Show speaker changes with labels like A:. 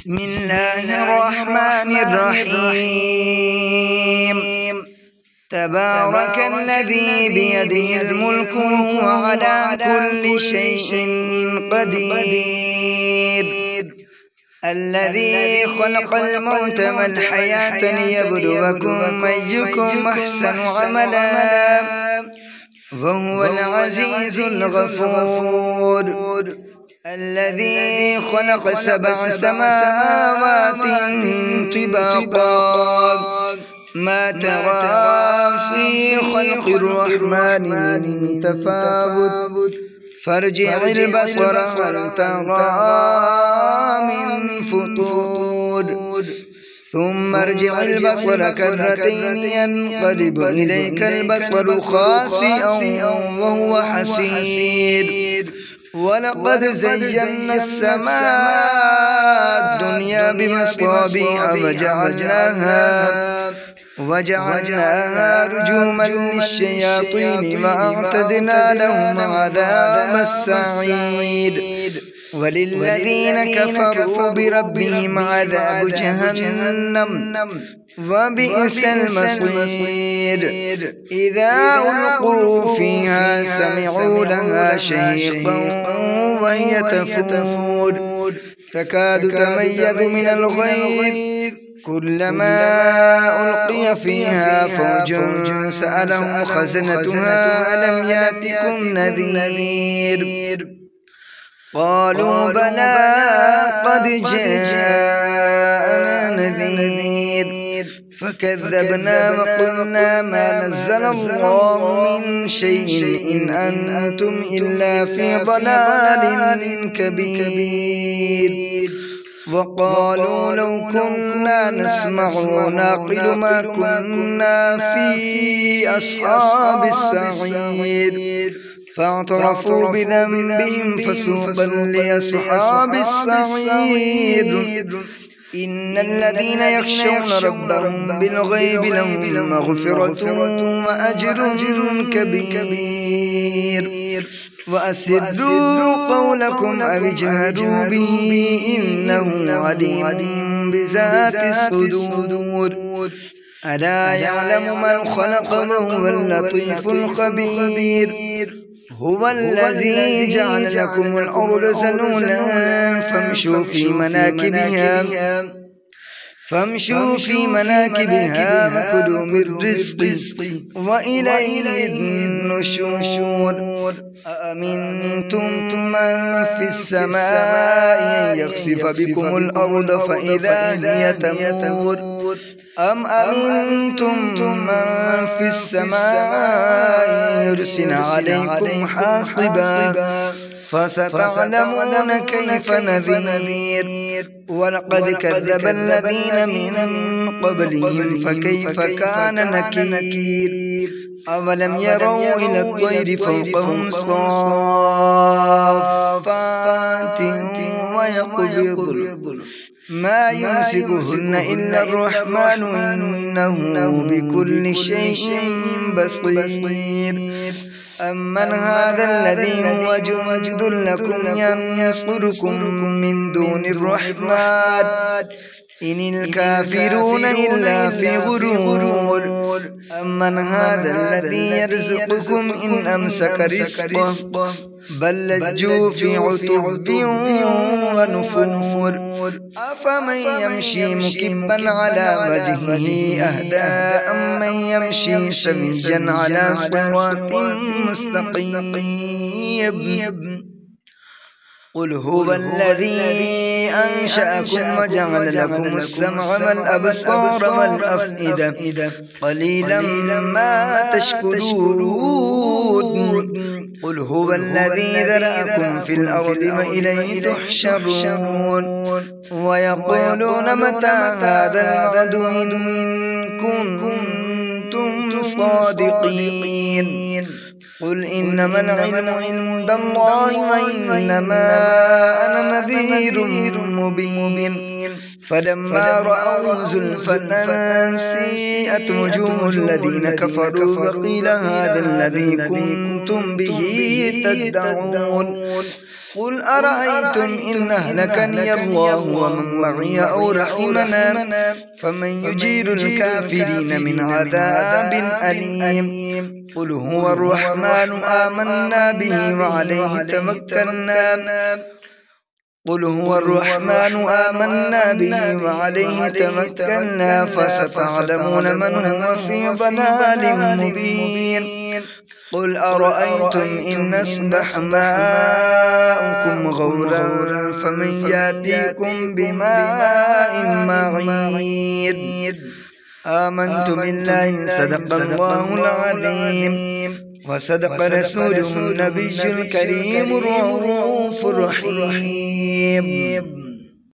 A: بسم الله الرحمن الرحيم. تبارك الذي بيده الملك وهو على كل شيء قدير، الذي خلق الموت والحياة ليبلوكم أيكم أحسن عملا وهو العزيز الغفور، الذي خلق 7 سماوات طباقا ما ترى في خلق الرحمن من تفاوت فارجع البصر هل ترى من فطور ثم ارجع البصر كرتين ينقلب إليك البصر خاسئا وهو حسير. ولقد زينا السماء الدنيا بمصابيح وجعلناها رجوما للشياطين وأعتدنا لهم عذاب السعير. وللذين كفروا بربهم عذاب جهنم وبئس المصير. إذا ألقوا فيها سمعوا لها شهيقا وهي تفور تكاد تميز من الغيظ كلما ألقي فيها فوج سألهم خزنتها ألم يأتكم نذير قالوا بلى قد جاءنا نذير فكذبنا وقلنا ما نزل الله من شيء إن أنتم إلا في ضلال كبير. وقالوا لو كنا نسمع ونعقل ما كنا في أصحاب السعير فاعترفوا بذنبهم فسوقا لأصحاب السعير. إن الذين يخشون ربهم بالغيب لهم مغفرة وأجر كبير. وأسروا قولكم أو اجهروا به إنه عليم بذات الصدور. ألا يعلم من خلق وهو اللطيف الخبير. هو الذي جعل لكم الأرض ذلولا فامشوا في مناكبها وكلوا من رزقه وإليه النشور. أأمنتم من في السماء أن يخسف بكم الأرض فإذا هي تمور أم أمنتم من في السماء يرسل عليكم حاصبا فستعلمون كيف نذير. ولقد كذب الذين من قبلهم فكيف كان نكير. أولم يروا إلى الطير فوقهم صافات ويقبضن ما يمسكهن إلا الرحمن إنه بكل شيء بصير. أمن هذا الذي هو جند لكم ينصركم من دون الرحمن إن الكافرون إلا في غرور. أمن هذا الذي يرزقكم إن أمسك رزقه بل لجوا في عتب ونفور. أفمن يمشي مكبا على وجهه أهدى أمن يمشي سويا على صراط مستقيم. قل هو الذي أنشأكم وجعل لكم السمع والأبصار والأفئدة قليلا ما تشكرون. قل هو الذي ذرأكم في الأرض وإليه تحشرون. ويقولون متى هذا الوعد إن كنتم صادقين. قل إنما العلم عند الله وإنما أنا نذير مبين. فلما رأوا زلفة سيئت وجوه الذين كفروا وقيل هذا الذي كنتم به تدعون قل أرأيتم إن أهلكني الله ومن معي أو رحمنا فمن يجير الكافرين من عذاب أليم قل هو الرحمن آمنا به وعليه توكلنا فستعلمون من هو في ضلال مبين قل أرأيتم إن أصبح ماؤكم غورا فمن يأتيكم بماء معين آمنت بالله صدق الله العظيم وصدق رسوله النبي الكريم الرؤوف الرحيم.